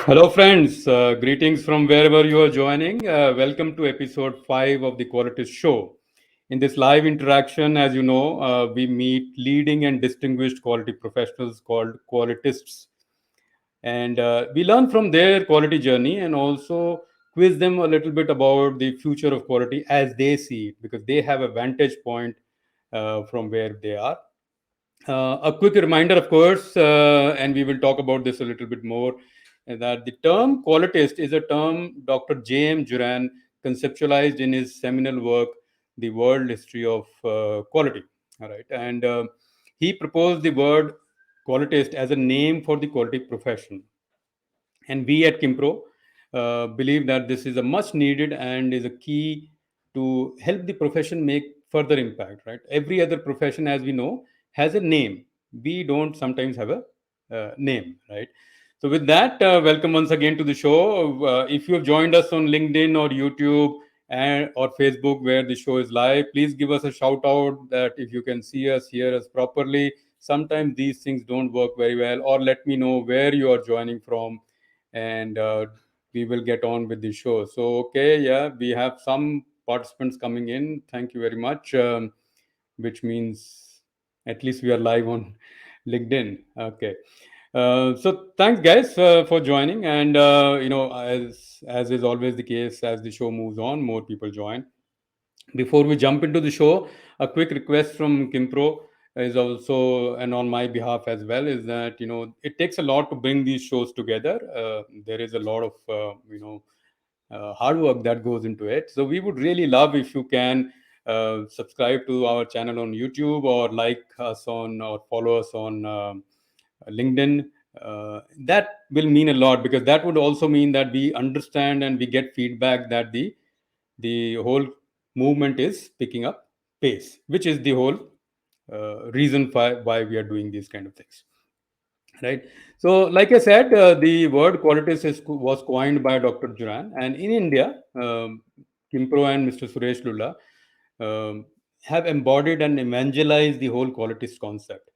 Hello, friends. Greetings from wherever you are joining. Welcome to episode 5 of the Qualitist Show. In this live interaction, as you know, we meet leading and distinguished quality professionals called Qualitists. And we learn from their quality journey and also quiz them a little bit about the future of quality as they see it, because they have a vantage point from where they are. A quick reminder, of course, and we will talk about this a little bit more, that the term qualitist is a term Dr. J.M. Juran conceptualized in his seminal work, The World History of Quality. All right. And he proposed the word qualitist as a name for the quality profession. And we at Kimpro believe that this is a much needed and is a key to help the profession make further impact, right? Every other profession, as we know, has a name. We don't sometimes have a name, right? So, with that, welcome once again to the show. If you have joined us on LinkedIn or YouTube or Facebook, where the show is live, please give us a shout out that if you can see us, hear us properly. Sometimes these things don't work very well, or let me know where you are joining from, and we will get on with the show. So, okay, yeah, we have some participants coming in. Thank you very much, which means at least we are live on LinkedIn. Okay. So thanks, guys, for joining. And as is always the case, as the show moves on, more people join. Before we jump into the show, a quick request from Kimpro is also, and on my behalf as well, is that it takes a lot to bring these shows together. There is a lot of hard work that goes into it. So we would really love if you can subscribe to our channel on YouTube, or like us on, or follow us on LinkedIn. That will mean a lot, because that would also mean that we understand and we get feedback that the whole movement is picking up pace, which is the whole reason why we are doing these kind of things, right? So, like I said, the word qualitist was coined by Dr. Juran, and in India, Kimpro and Mr. Suresh Lulla um, have embodied and evangelized the whole qualitist concept.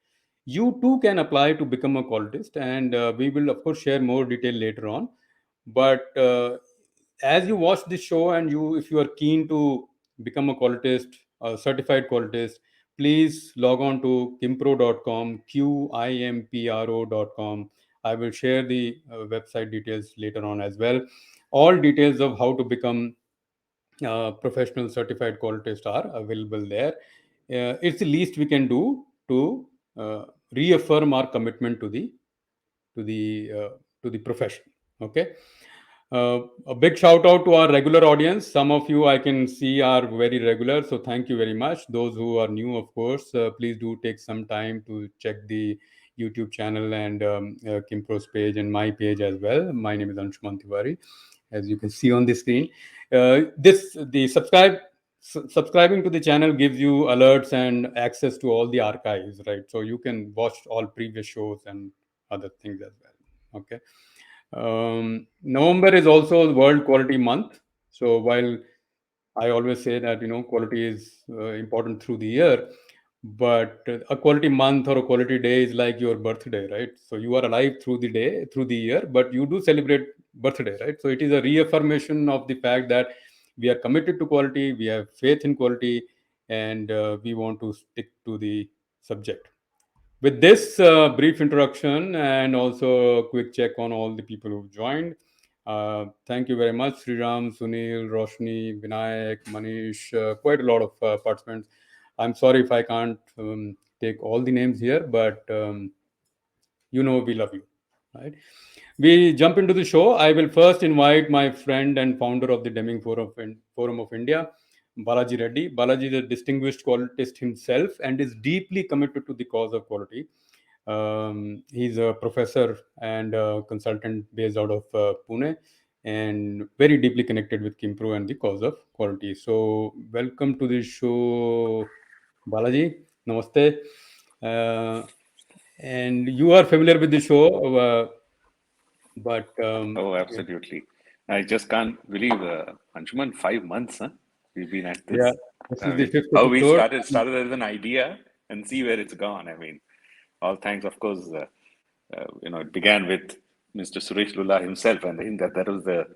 You too can apply to become a qualitist, and we will, of course, share more detail later on. But as you watch this show, and if you are keen to become a qualitist, a certified qualitist, please log on to kimpro.com, qimpro.com. I will share the website details later on as well. All details of how to become professional certified qualitist are available there. It's the least we can do to reaffirm our commitment to the uh, to the profession. Okay. A big shout out to our regular audience. Some of you I can see are very regular, so thank you very much. Those who are new, of course, please do take some time to check the YouTube channel and Kimpro's page and my page as well. My name is Anshuman Tiwari, as you can see on the screen. This the subscribing to the channel gives you alerts and access to all the archives, right? So you can watch all previous shows and other things as well. Okay. November is also World Quality Month. So while I always say that quality is important through the year, but a quality month or a quality day is like your birthday, right? So you are alive through the day, through the year, but you do celebrate birthday, right? So it is a reaffirmation of the fact that we are committed to quality, we have faith in quality, and we want to stick to the subject. With this brief introduction and also a quick check on all the people who've joined, thank you very much, Sriram, Sunil, Roshni, Vinayak, Manish, quite a lot of participants. I'm sorry if I can't take all the names here, but we love you, right? We jump into the show. I will first invite my friend and founder of the Deming Forum of India, Balaji Reddy. Balaji is a distinguished qualitist himself and is deeply committed to the cause of quality. He's a professor and a consultant based out of Pune, and very deeply connected with Kimpro and the cause of quality. So, welcome to the show, Balaji. Namaste. Uh, and you are familiar with the show, but Oh, absolutely. I just can't believe, Anshuman, 5 months, huh? We've been at yeah, this. this I is the mean, fifth how we episode. started as an idea and see where it's gone. I mean, all thanks, of course, it began with Mr. Suresh Lulla himself, and I think that was the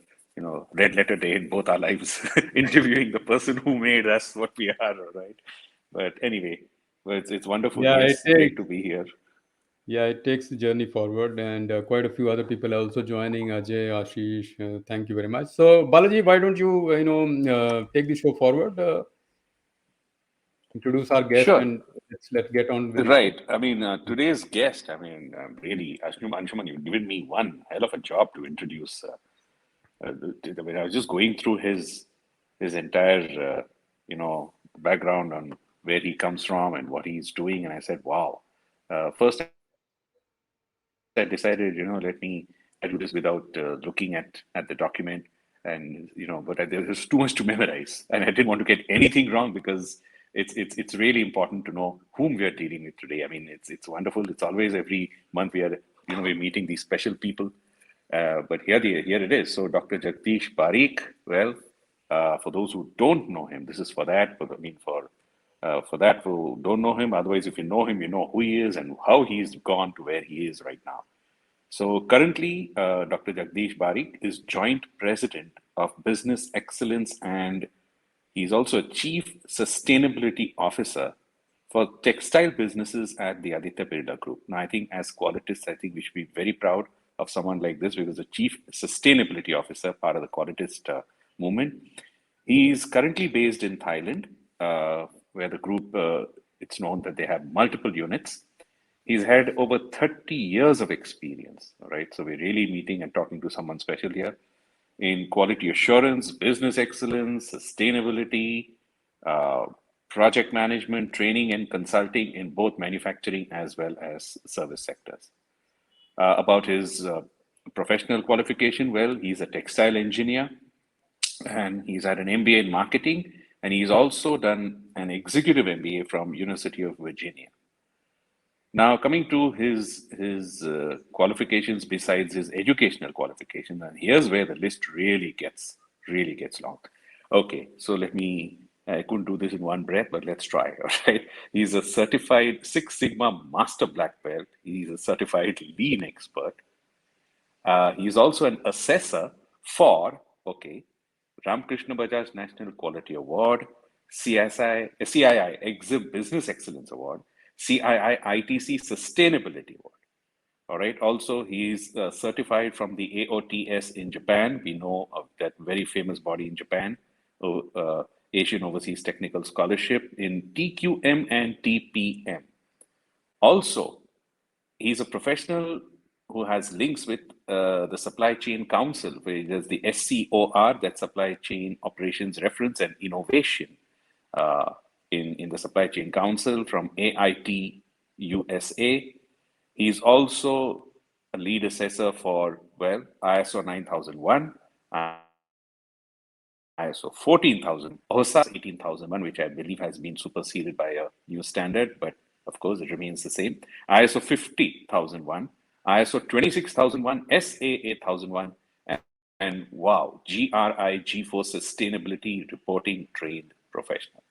red letter day in both our lives, interviewing the person who made us what we are, right? But anyway, well, it's wonderful. Yeah, it Yes, great takes to be here. yeah, it takes the journey forward, and quite a few other people are also joining. Ajay, Ashish, thank you very much. So, Balaji, why don't you, take the show forward, introduce our guest, Sure. and let's get on with the show. Right. I mean, today's guest, I mean, really, Anshuman, you've given me one hell of a job to introduce. I mean, I was just going through his entire, background on where he comes from and what he's doing, and I said, wow. First, I decided, let me try to do this without looking at the document, and but there was too much to memorize, and I didn't want to get anything wrong because it's really important to know whom we are dealing with today. I mean, it's wonderful. It's always every month we are we're meeting these special people, but here it is. So Dr. Jagdish Barik. Well, for those who don't know him, this is for that. I mean, for that who don't know him. Otherwise, if you know him, you know who he is and how he's gone to where he is right now. So currently, Dr. Jagdish Barik is Joint President of Business Excellence, and he's also a Chief Sustainability Officer for textile businesses at the Aditya Birla Group. Now, I think as Qualitists, I think we should be very proud of someone like this because the Chief Sustainability Officer, part of the Qualitist movement. He's currently based in Thailand, where the group, it's known that they have multiple units. He's had over 30 years of experience, all right? So we're really meeting and talking to someone special here in quality assurance, business excellence, sustainability, uh, project management, training, and consulting in both manufacturing as well as service sectors. About his professional qualification, well, he's a textile engineer and he's had an MBA in marketing, and he's also done an executive MBA from University of Virginia. Now, coming to his qualifications besides his educational qualification, and here's where the list really gets long. Okay, so let me. I couldn't do this in one breath, but let's try. All right. He's a certified Six Sigma Master Black Belt. He's a certified Lean expert. He's also an assessor for, okay, Ramkrishna Bajaj National Quality Award, CII Exim Business Excellence Award, CII ITC Sustainability Award. All right. Also, he's certified from the AOTS in Japan. We know of that very famous body in Japan, Asian Overseas Technical Scholarship in TQM and TPM. Also, he's a professional who has links with the Supply Chain Council, where there's the SCOR, that Supply Chain Operations Reference and Innovation uh, in the Supply Chain Council from AIT USA. He's also a lead assessor for, well, ISO 9001, ISO 14,000, OHSAS 18,001, which I believe has been superseded by a new standard, but of course it remains the same. ISO 50,001, ISO 26,001, SA 8001, and wow, GRI G4 Sustainability Reporting Trained Professional.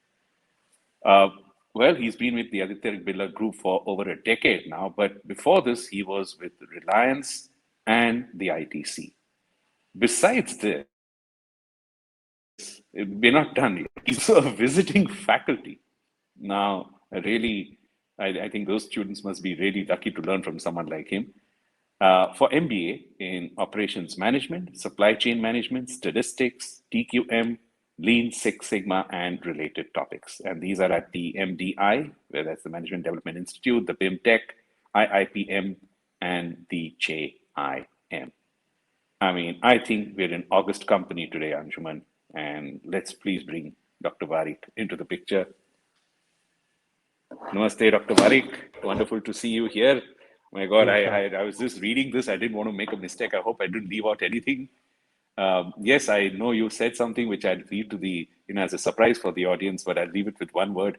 Uh, well, he's been with the Aditya Birla Group for over a decade now, but before this, he was with Reliance and the ITC. Besides this, we're not done yet. He's also a visiting faculty. Now, I think those students must be really lucky to learn from someone like him. For MBA in Operations Management, Supply Chain Management, Statistics, TQM, Lean Six Sigma, and related topics. And these are at the MDI, where that's the Management Development Institute, the BIMTech, IIPM, and the JIM. I mean, I think we're in August company today, Anshuman, and let's please bring Dr. Barik into the picture. Namaste, Dr. Barik. Wonderful to see you here. My God, Namaskar. I was just reading this. I didn't want to make a mistake. I hope I didn't leave out anything. Yes, I know you said something which I'd leave to the, as a surprise for the audience, but I'll leave it with one word.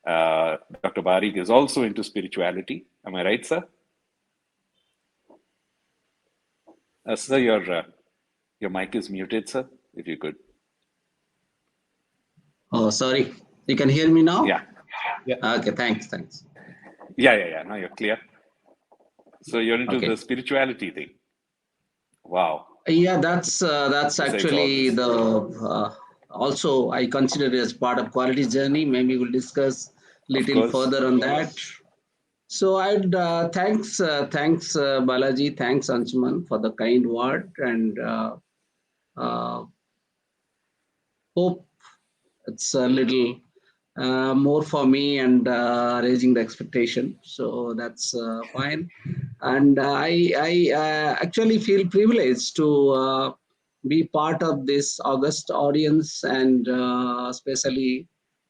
Dr. Barik is also into spirituality. Am I right, sir? Sir, your mic is muted, sir. If you could. Oh, sorry. You can hear me now? Yeah. Yeah. Okay, thanks. Yeah. Now you're clear. So you're into Okay. the spirituality thing. Wow. Yeah, that's Besides all actually this, the also I consider it as part of quality journey. Maybe we'll discuss of little course. further on that. So I'd thanks Balaji, thanks Anshuman for the kind word, and uh, hope it's a little more for me and raising the expectation. So that's fine. And I actually feel privileged to be part of this August audience, and especially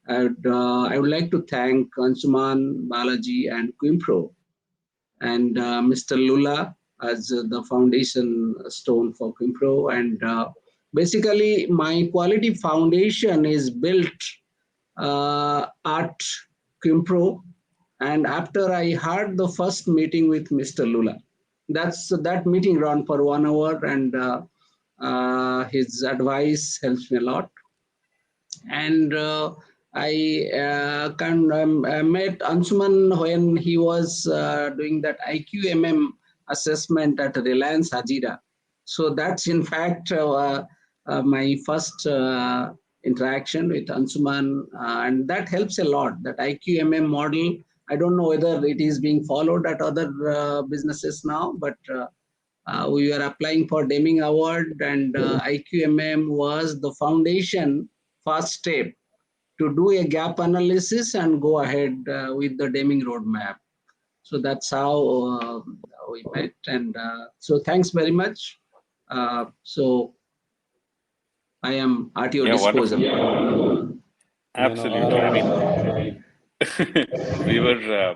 I would like to thank Anshuman, Balaji, and Quimpro, and Mr. Lula as the foundation stone for Quimpro. And basically, my quality foundation is built at Quimpro. And after I had the first meeting with Mr. Lula, that meeting ran for 1 hour, and his advice helps me a lot. And I met Anshuman when he was doing that IQMM assessment at Reliance Hajira. So that's in fact my first interaction with Anshuman, and that helps a lot. That IQMM model, I don't know whether it is being followed at other businesses now, but we were applying for Deming Award, and IQMM was the foundation first step to do a gap analysis and go ahead with the Deming roadmap. So that's how we met. And so thanks very much. So I am at your Yeah, disposal. wonderful. Our Absolutely. I honor, mean, really. we were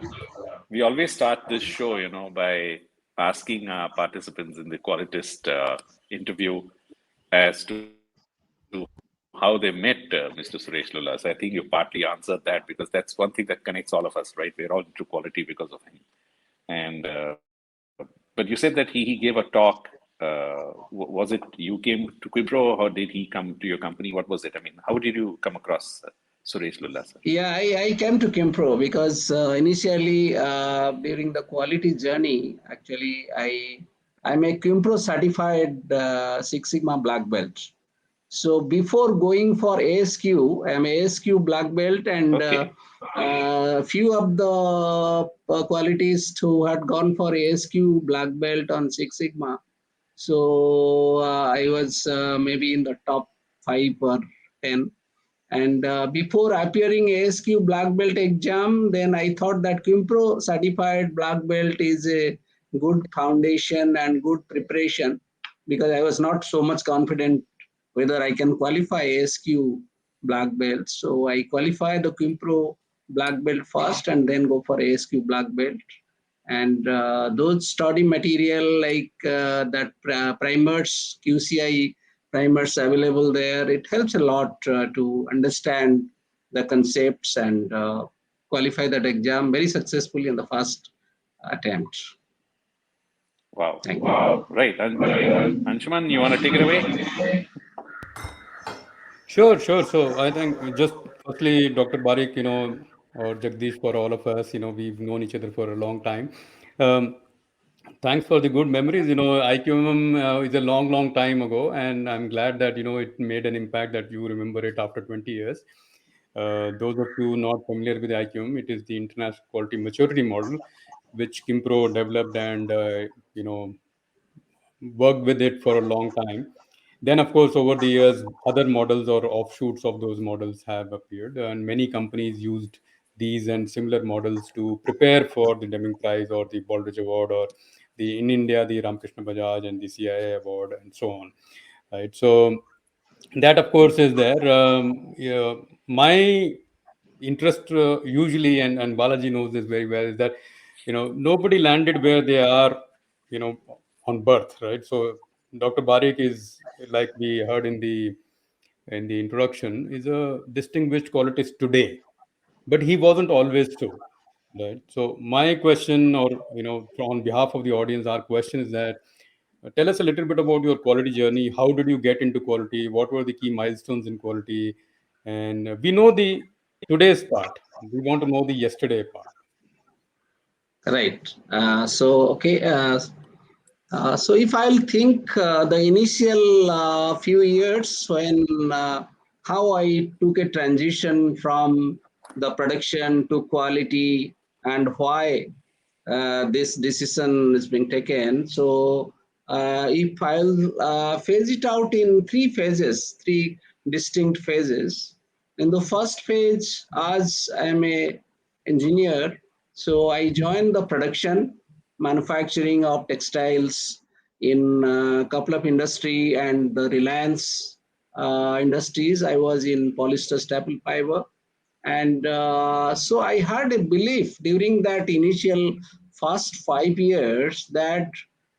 we always start this show, by asking our participants in the Qualitist interview as to how they met Mr. Suresh Lula. So I think you partly answered that, because that's one thing that connects all of us, right? We're all into quality because of him. And but you said that he gave a talk. Was it you came to Quibro, or did he come to your company? What was it? I mean, how did you come across Suresh Lula, sir? Yeah, I came to Kimpro because initially during the quality journey, actually I'm a Kimpro certified Six Sigma black belt. So before going for ASQ, I'm ASQ black belt, and Okay. few of the qualities who had gone for ASQ black belt on Six Sigma. So I was maybe in the top 5 or 10. And before appearing ASQ black belt exam, then I thought that Quimpro certified black belt is a good foundation and good preparation, because I was not so much confident whether I can qualify ASQ black belt. So I qualify the Quimpro black belt first and then go for ASQ black belt. And those study material like that primers, QCI primers available there, it helps a lot to understand the concepts and qualify that exam very successfully in the first attempt. Wow. Thank you. Right. And Anshuman, you want to take it away? Sure, sure. So I think just firstly, Dr. Barik, or Jagdish, for all of us, we've known each other for a long time. Um, Thanks for the good memories. IQMM is a long, long time ago, and I'm glad that it made an impact that you remember it after 20 years. Those of you not familiar with IQM, it is the International Quality Maturity Model, which Kimpro developed and worked with it for a long time. Then, of course, over the years, other models or offshoots of those models have appeared, and many companies used these and similar models to prepare for the Deming Prize or the Baldrige Award, or the in India the Ramkrishna Bajaj and the CIA Award, and so on. Right. So that, of course, is there. Yeah, my interest usually, and Balaji knows this very well, is that nobody landed where they are, you know, on birth, right? So Dr. Barik is, like we heard in the introduction, is a distinguished qualitist today, but he wasn't always so, right? So my question, or on behalf of the audience, our question is that tell us a little bit about your quality journey. How did you get into quality? What were the key milestones in quality? And we know the today's part. We want to know the yesterday part. Right. So, okay. So if I'll think the initial few years when how I took a transition from the production to quality and why this decision is being taken. So if I'll phase it out in three phases, three distinct phases. In the first phase, as I'm a engineer, so I joined the production manufacturing of textiles in a couple of industry and the Reliance industries. I was in polyester staple fiber. And so I had a belief during that initial first 5 years that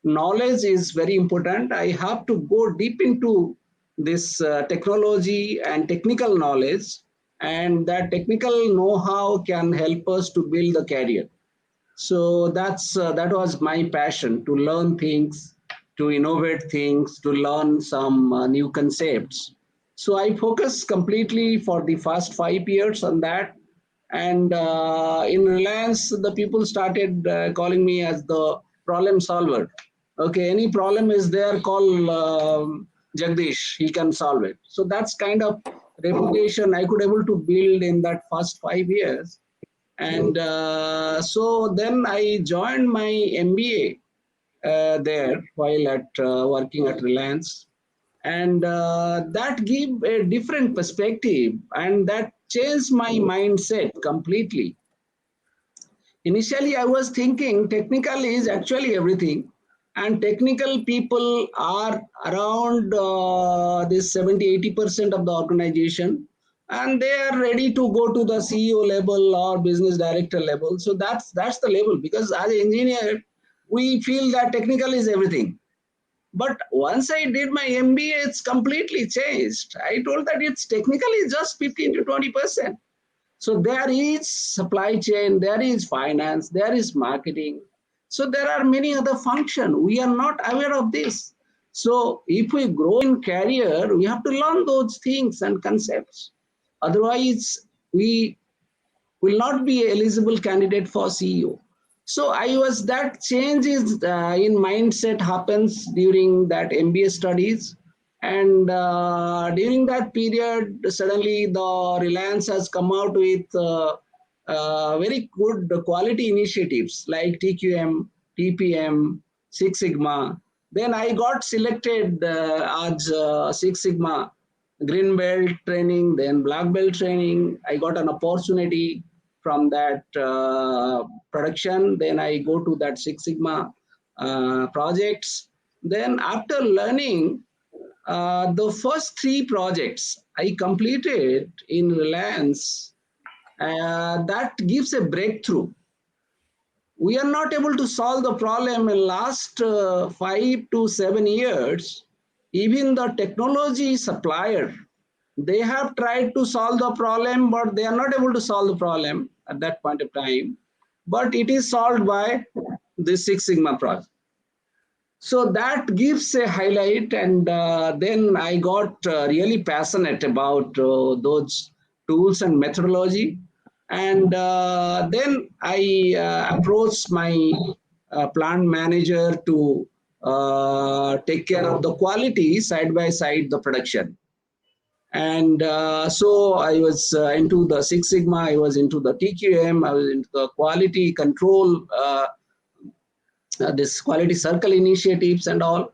knowledge is very important. I have to go deep into this technology and technical knowledge, and that technical know-how can help us to build a career. So that was my passion to learn things, to innovate things, to learn some new concepts. So I focused completely for the first 5 years on that. And in Reliance, the people started calling me as the problem solver. Okay, any problem is there, call Jagdish, he can solve it. So that's kind of reputation I could able to build in that first 5 years. And so then I joined my MBA there while at working at Reliance, and that gave a different perspective, and that changed my mindset completely. Initially, I was thinking technical is actually everything, and technical people are around this 70-80% of the organization, and they are ready to go to the CEO level or business director level. So that's the level, because as an engineer, we feel that technical is everything. But once I did my MBA, it's completely changed. I told that it's technically just 15 to 20%. So there is supply chain, there is finance, there is marketing. So there are many other functions. We are not aware of this. So if we grow in career, we have to learn those things and concepts. Otherwise, we will not be eligible candidate for CEO. So I was that change is in mindset happens during that MBA studies, and during that period, suddenly the Reliance has come out with very good quality initiatives like TQM, TPM, Six Sigma. Then I got selected as Six Sigma green belt training, then black belt training. I got an opportunity from that production. Then I go to that Six Sigma projects. Then after learning the first three projects I completed in Reliance, that gives a breakthrough. We are not able to solve the problem in last 5 to 7 years. Even the technology supplier, they have tried to solve the problem, but they are not able to solve the problem at that point of time. But it is solved by the Six Sigma project. So that gives a highlight, and then I got really passionate about those tools and methodology. And then I approached my plant manager to take care of the quality side by side the production. And so I was into the Six Sigma, I was into the TQM, I was into the quality control, this quality circle initiatives and all.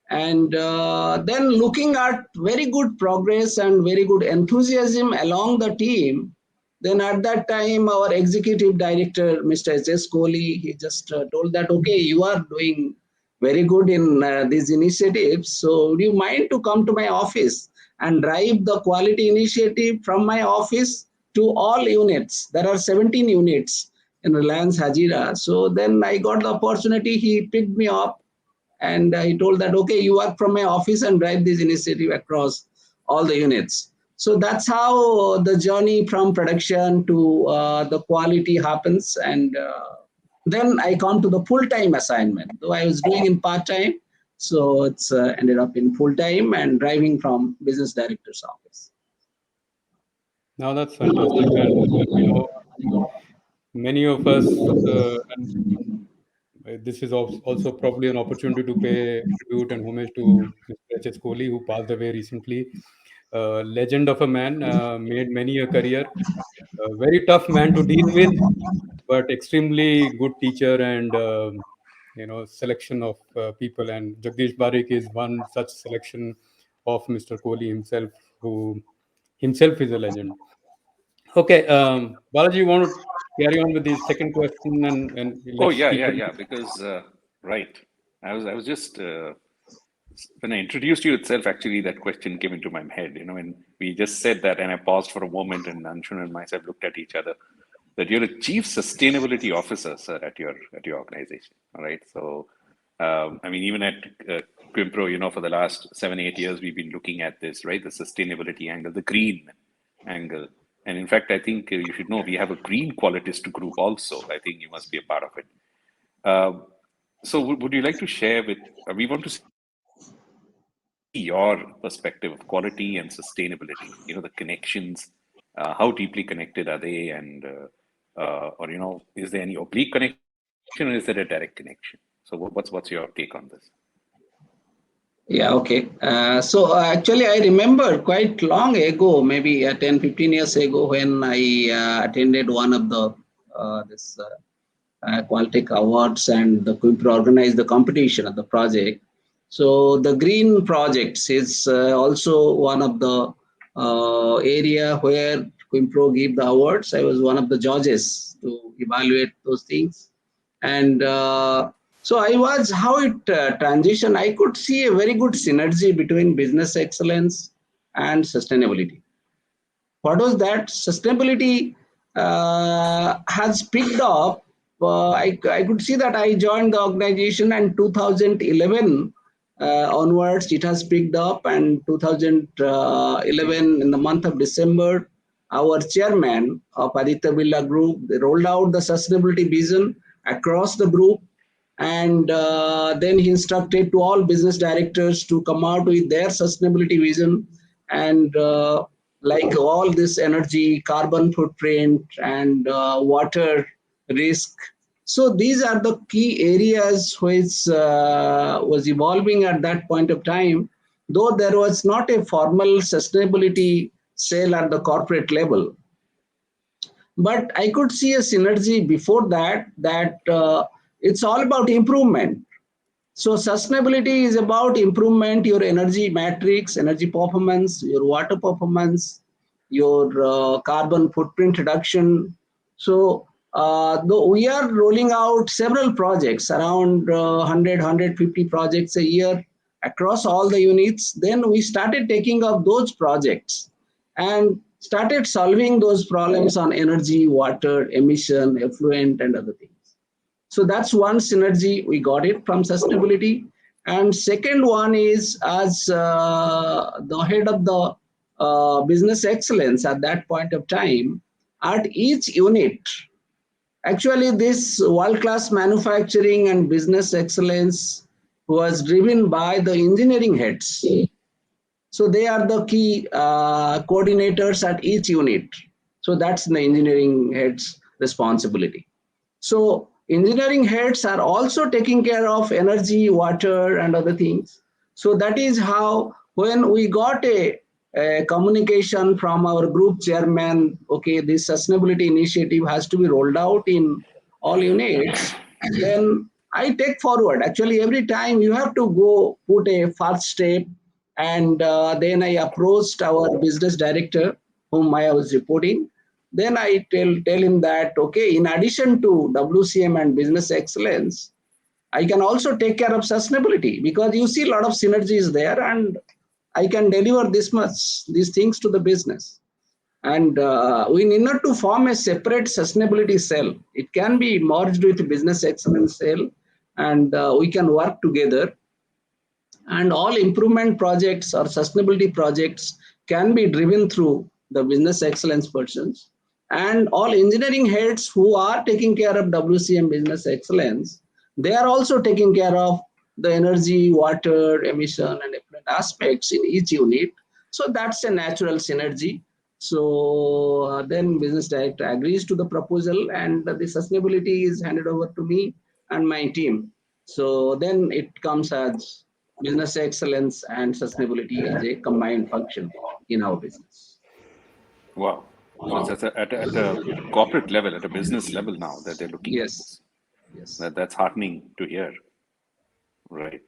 And then looking at very good progress and very good enthusiasm along the team, then at that time our executive director, Mr. S.S. Kohli, he just told that, okay, you are doing very good in these initiatives, so would you mind to come to my office and drive the quality initiative from my office to all units? There are 17 units in Reliance Hazira. So then I got the opportunity, he picked me up, and he told that, okay, you work from my office and drive this initiative across all the units. So that's how the journey from production to the quality happens. And then I come to the full-time assignment, though I was doing in part-time. So it's ended up in full-time and driving from business director's office. Now that's fantastic. And, many of us, and This is also probably an opportunity to pay tribute and homage to Mr. H.S. Kohli, who passed away recently. Legend of a man, made many a career. A very tough man to deal with, but extremely good teacher and selection of people. And Jagdish Barik is one such selection of Mr. Kohli himself, who himself is a legend. Okay, Balaji, you want to carry on with the second question, and Oh let's yeah, keep yeah, it. yeah. Because right, I was just when I introduced you itself, actually, that question came into my head. And we just said that, and I paused for a moment, and Anshul and myself looked at each other. That you're a chief sustainability officer, sir, at your organization. All right. So, I mean, even at Quimpro, for the last 7, 8 years, we've been looking at this, right? The sustainability angle, the green angle. And in fact, I think you should know we have a green qualitist group also. I think you must be a part of it. Uh, so, would you like to share with? We want to see your perspective of quality and sustainability. The connections. How deeply connected are they, and or is there any oblique connection, or is there a direct connection? So, what's your take on this? Yeah, okay. So actually, I remember quite long ago, maybe 10, 15 years ago, when I attended one of the this Qualtech Awards, and the Quimpro organized the competition of the project. So the green projects is also one of the area where Quimpro give the awards. I was one of the judges to evaluate those things. And so I was how it transition. I could see a very good synergy between business excellence and sustainability. What was that? Sustainability has picked up. I could see that I joined the organization in 2011 onwards. It has picked up, and 2011 in the month of December, our chairman of Aditya Birla Group, they rolled out the sustainability vision across the group, and then he instructed to all business directors to come out with their sustainability vision, and like all this energy, carbon footprint, and water risk. So these are the key areas which was evolving at that point of time, though there was not a formal sustainability cell at the corporate level. But I could see a synergy before that, that it's all about improvement. So sustainability is about improvement, your energy matrix, energy performance, your water performance, your carbon footprint reduction. So though we are rolling out several projects, around 100, 150 projects a year across all the units, then we started taking up those projects and started solving those problems on energy, water, emission, effluent, and other things. So that's one synergy we got it from sustainability. And second one is as the head of the business excellence at that point of time, at each unit, actually this world-class manufacturing and business excellence was driven by the engineering heads. So they are the key coordinators at each unit. So that's the engineering head's responsibility. So engineering heads are also taking care of energy, water, and other things. So that is how when we got a communication from our group chairman, okay, this sustainability initiative has to be rolled out in all units, then I take forward. Actually, every time you have to go put a first step, and then I approached our business director, whom I was reporting. Then I tell him that, okay, in addition to WCM and business excellence, I can also take care of sustainability, because you see a lot of synergies there, and I can deliver these things to the business. And we need not to form a separate sustainability cell. It can be merged with business excellence cell, and we can work together, and all improvement projects or sustainability projects can be driven through the business excellence persons, and all engineering heads who are taking care of WCM business excellence, they are also taking care of the energy, water, emission, and effluent aspects in each unit. So that's a natural synergy. So then business director agrees to the proposal, and the sustainability is handed over to me, and my team. So then it comes as business excellence and sustainability as a combined function in our business. Wow. So it's at a corporate level, at a business level now that they're looking at Yes, this. yes. That's heartening to hear. Right.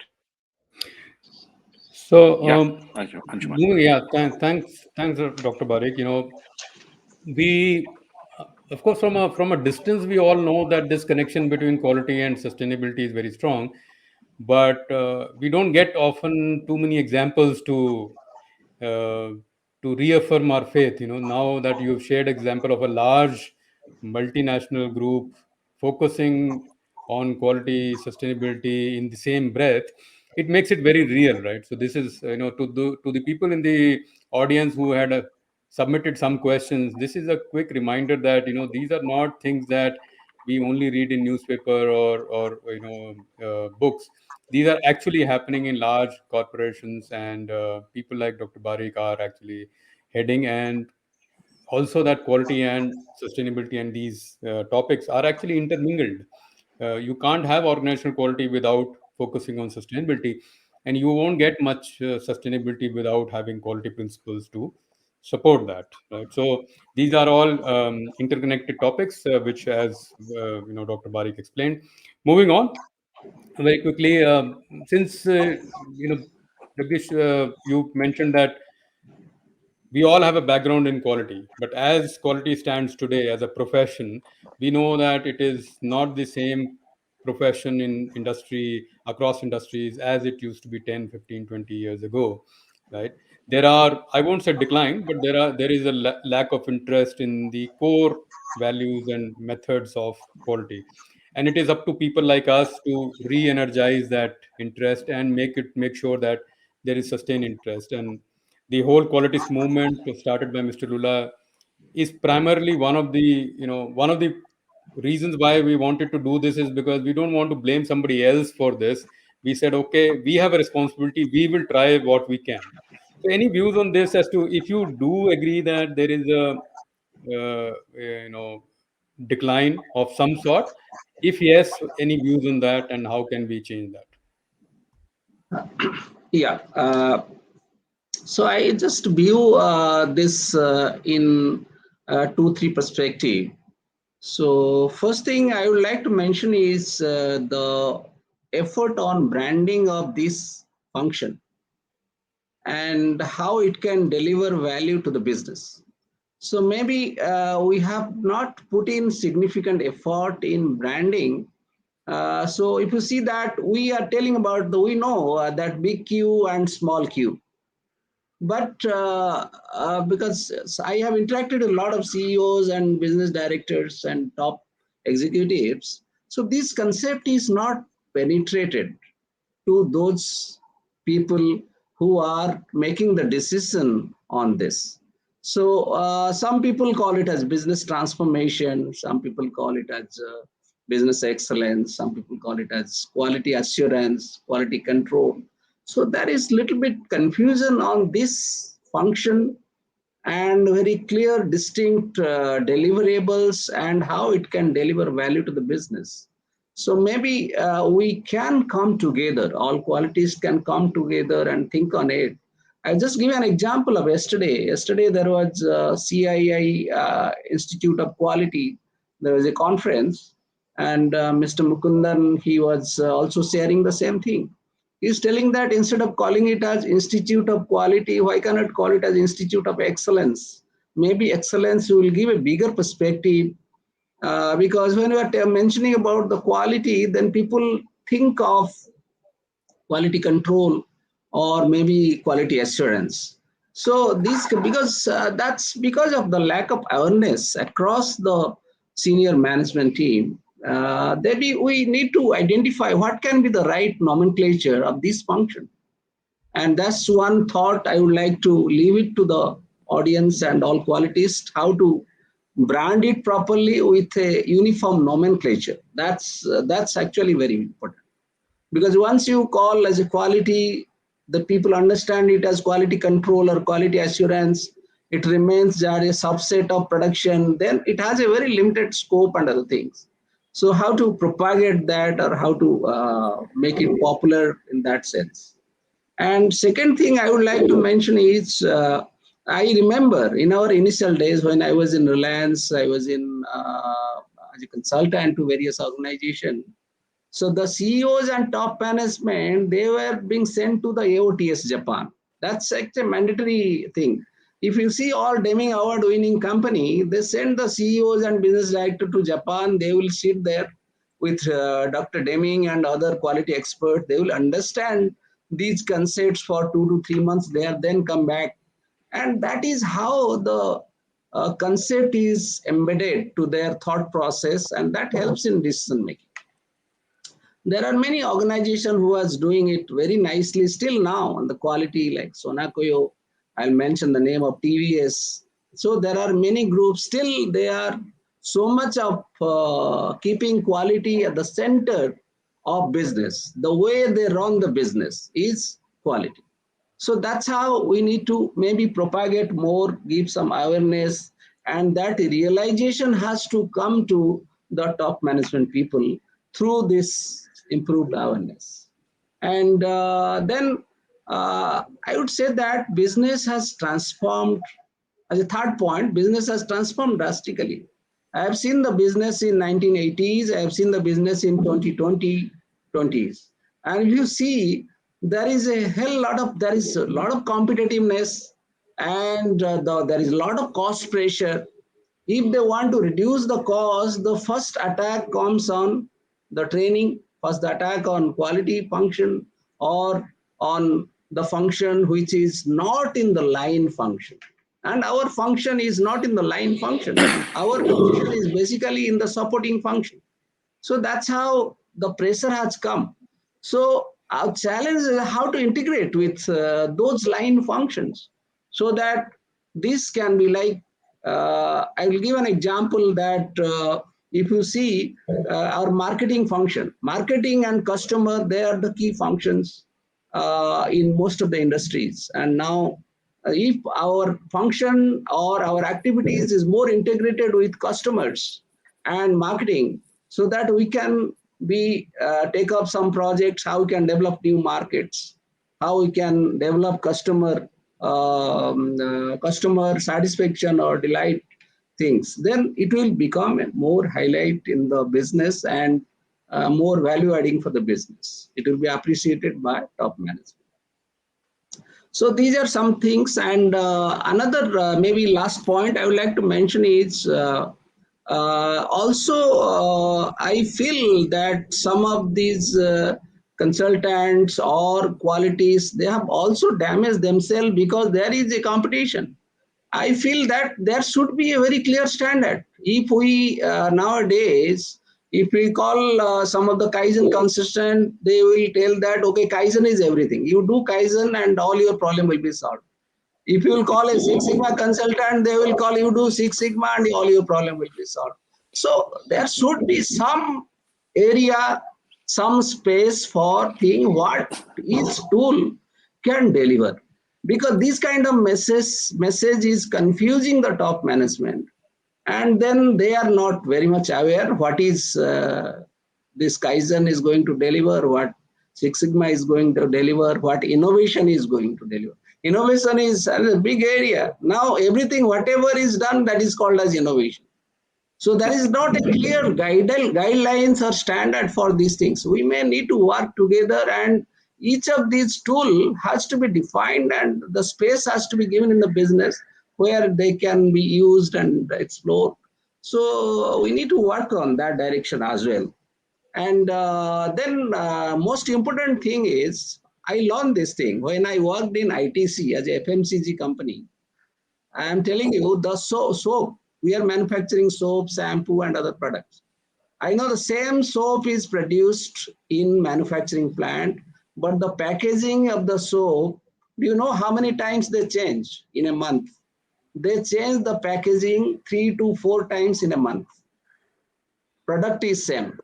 So, Yeah, Anshuman. yeah, thanks, Dr. Barik. We, of course, from a distance, we all know that this connection between quality and sustainability is very strong, but we don't get often too many examples uh, to reaffirm our faith. Now that you've shared example of a large multinational group focusing on quality sustainability in the same breath, it makes it very real, right? So this is, to the people in the audience who had submitted some questions, this is a quick reminder that these are not things that we only read in newspaper or books. These are actually happening in large corporations, and people like Dr. Barik are actually heading. And also that quality and sustainability and these topics are actually intermingled. You can't have organizational quality without focusing on sustainability, and you won't get much sustainability without having quality principles to support that, right? So these are all interconnected topics, which, as Dr. Barik explained. Moving on very quickly, since Jagdish, you mentioned that we all have a background in quality, but as quality stands today as a profession, we know that it is not the same profession in industry across industries as it used to be 10, 15, 20 years ago, right? There are, I won't say decline, but there is a lack of interest in the core values and methods of quality, and it is up to people like us to re-energize that interest and make sure that there is sustained interest. And the whole qualitist movement started by Mr. Lula is primarily one of the reasons why we wanted to do this is because we don't want to blame somebody else for this. We said, okay, we have a responsibility. We will try what we can. So, any views on this as to if you do agree that there is a decline of some sort? If yes, any views on that, and how can we change that? Yeah. So I just view this in two, three perspective. So first thing I would like to mention is the effort on branding of this function and how it can deliver value to the business. So maybe we have not put in significant effort in branding. So if you see that we are telling about we know that big Q and small Q. But because I have interacted with a lot of CEOs and business directors and top executives, so this concept is not penetrated to those people who are making the decision on this. So some people call it as business transformation, some people call it as business excellence, some people call it as quality assurance, quality control. So there is little bit confusion on this function and very clear, distinct deliverables and how it can deliver value to the business. So maybe we can come together, all qualities can come together and think on it. I'll just give you an example of yesterday. Yesterday there was CII Institute of Quality. There was a conference and Mr. Mukundan, he was also sharing the same thing. He's telling that instead of calling it as Institute of Quality, why cannot call it as Institute of Excellence? Maybe excellence will give a bigger perspective because when we are mentioning about the quality, then people think of quality control or maybe quality assurance. So this because that's because of the lack of awareness across the senior management team. That we need to identify what can be the right nomenclature of this function, and that's one thought I would like to leave it to the audience and all qualities how to brand it properly with a uniform nomenclature. That's actually very important because once you call as a quality, the people understand it as quality control or quality assurance, it remains that a subset of production, then it has a very limited scope and other things. So how to propagate that, or how to make it popular in that sense. And second thing I would like to mention is, I remember in our initial days when I was in Reliance, I was in as a consultant to various organizations. So the CEOs and top management, they were being sent to the AOTS Japan. That's such a mandatory thing. If you see all Deming Award winning company, they send the CEOs and business director to Japan. They will sit there with Dr. Deming and other quality experts. They will understand these concepts for 2 to 3 months. They are then come back, and that is how the concept is embedded to their thought process, and that helps in decision making. There are many organizations who are doing it very nicely still now on the quality, like Sonakoyo. I'll mention the name of TVS. So there are many groups still. They are so much of keeping quality at the center of business. The way they run the business is quality. So that's how we need to maybe propagate more, give some awareness, and that realization has to come to the top management people through this improved awareness. And then I would say that business has transformed. As a third point, business has transformed drastically. I have seen the business in 1980s. I have seen the business in 2020s. And if you see, there is a lot of competitiveness, and there is a lot of cost pressure. If they want to reduce the cost, the first attack comes on the training, first the attack on quality function, or on the function which is not in the line function. And our function is not in the line function. Our function is basically in the supporting function. So that's how the pressure has come. So our challenge is how to integrate with those line functions, so that this can be like, I will give an example that if you see our marketing function, marketing and customer, they are the key functions in most of the industries. And now if our function or our activities is more integrated with customers and marketing, so that we can be take up some projects, how we can develop new markets, how we can develop customer satisfaction or delight things, then it will become a more highlight in the business, and more value adding for the business. It will be appreciated by top management. So these are some things. And another maybe last point I would like to mention is, also, I feel that some of these consultants or qualities, they have also damaged themselves because there is a competition. I feel that there should be a very clear standard. If we nowadays, if we call some of the Kaizen consistent, they will tell that, okay, Kaizen is everything. You do Kaizen and all your problem will be solved. If you will call a Six Sigma consultant, they will call you do Six Sigma and all your problem will be solved. So there should be some area, some space for seeing what each tool can deliver. Because this kind of message is confusing the top management. And then they are not very much aware what is this Kaizen is going to deliver, what Six Sigma is going to deliver, what innovation is going to deliver. Innovation is a big area. Now everything, whatever is done, that is called as innovation. So there is not a clear guidelines or standard for these things. We may need to work together, and each of these tool has to be defined, and the space has to be given in the business where they can be used and explored. So we need to work on that direction as well. And then most important thing is, I learned this thing when I worked in ITC as a FMCG company. I am telling you, the soap, we are manufacturing soap, shampoo, and other products. I know the same soap is produced in manufacturing plant, but the packaging of the soap, do you know how many times they change in a month? They change the packaging 3 to 4 times in a month. Product is same.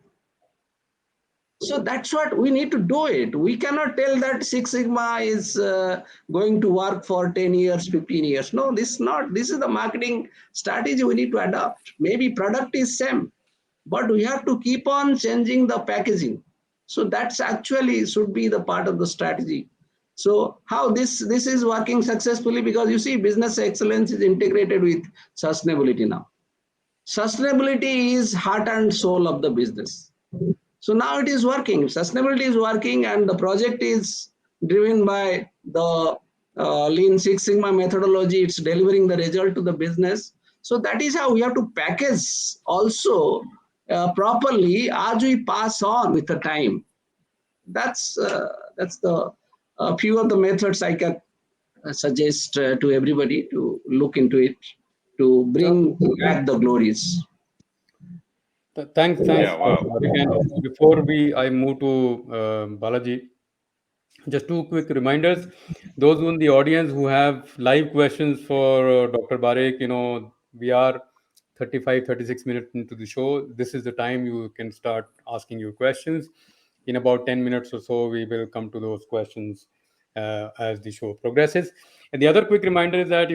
So that's what we need to do it. We cannot tell that Six Sigma is going to work for 10 years, 15 years. No, this is not. This is the marketing strategy we need to adopt. Maybe product is same, but we have to keep on changing the packaging. So that's actually should be the part of the strategy. So how this is working successfully, because you see business excellence is integrated with sustainability now. Sustainability is heart and soul of the business. So now it is working. Sustainability is working, and the project is driven by the Lean Six Sigma methodology. It's delivering the result to the business. So that is how we have to package also properly as we pass on with the time. That's the few of the methods I can suggest to everybody to look into it to bring back the glories. Thanks, Yeah, wow. Barik. And before I move to Balaji, just two quick reminders. Those in the audience who have live questions for Dr. Barik, we are 35, 36 minutes into the show. This is the time you can start asking your questions. In about 10 minutes or so, we will come to those questions as the show progresses. And the other quick reminder is that,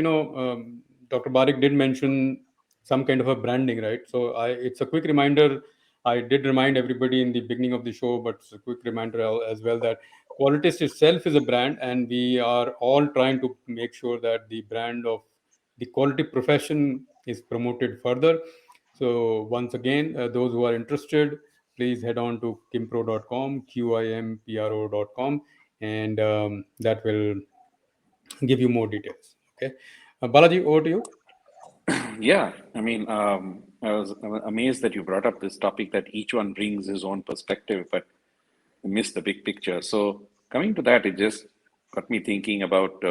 Dr. Barik did mention some kind of a branding, right? So it's a quick reminder. I did remind everybody in the beginning of the show, but it's a quick reminder as well that Qualitist itself is a brand, and we are all trying to make sure that the brand of the quality profession is promoted further. So, once again, those who are interested, please head on to kimpro.com, qimpro.com, and that will give you more details. Okay. Balaji, over to you. Yeah, I mean, I'm amazed that you brought up this topic that each one brings his own perspective, but miss the big picture. So coming to that, it just got me thinking about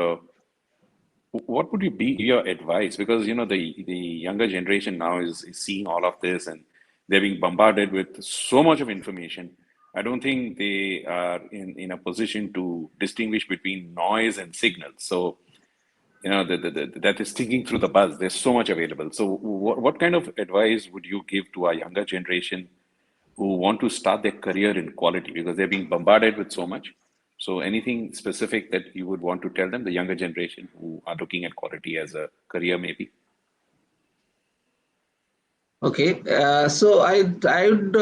what would you be your advice? Because the younger generation now is seeing all of this and they're being bombarded with so much of information. I don't think they are in a position to distinguish between noise and signals. So that is sticking through the buzz. There's so much available. So what kind of advice would you give to our younger generation who want to start their career in quality because they're being bombarded with so much? So anything specific that you would want to tell them, the younger generation who are looking at quality as a career, maybe? Okay, so I would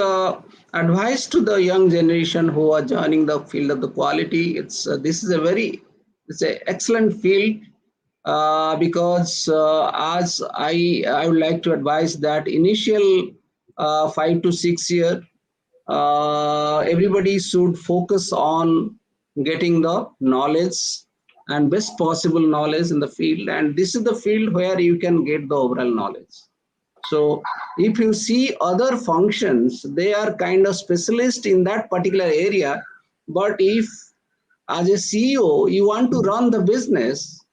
advise to the young generation who are joining the field of the quality. This is it's a excellent field because as I would like to advise that initial 5 to 6 year everybody should focus on getting the knowledge and best possible knowledge in the field, and this is the field where you can get the overall knowledge. So if you see other functions, they are kind of specialist in that particular area. But if as a CEO, you want to run the business,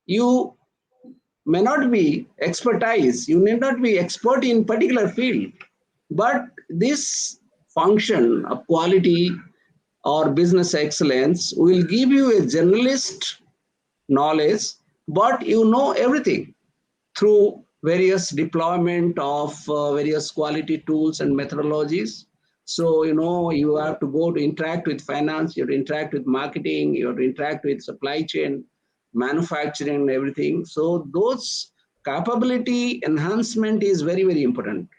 you may not be expertise, you need not be expert in particular field. But this function of quality or business excellence will give you a generalist knowledge, but you know everything through various deployment of various quality tools and methodologies. So, you have to go to interact with finance, you have to interact with marketing, you have to interact with supply chain, manufacturing, and everything. So, those capability enhancement is very, very important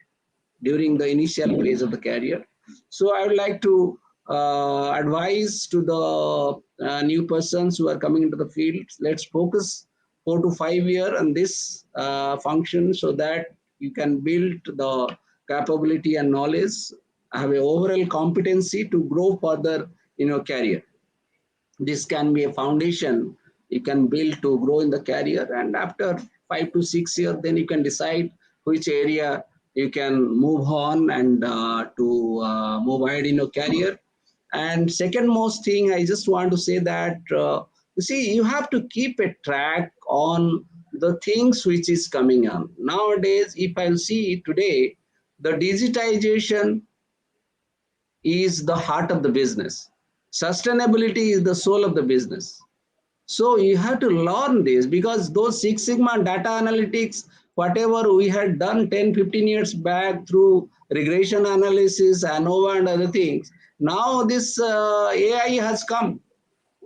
during the initial phase of the career. So I would like to advise to the new persons who are coming into the field, let's focus 4 to 5 years on this function so that you can build the capability and knowledge, have an overall competency to grow further in your career. This can be a foundation you can build to grow in the career, and after 5 to 6 years then you can decide which area you can move on and to move ahead in your career. And second most thing I just want to say that you see, you have to keep a track on the things which is coming on nowadays. If I'll see today, the digitization is the heart of the business. Sustainability is the soul of the business. So you have to learn this, because those Six Sigma data analytics, whatever we had done 10, 15 years back through regression analysis, ANOVA and other things, now this AI has come.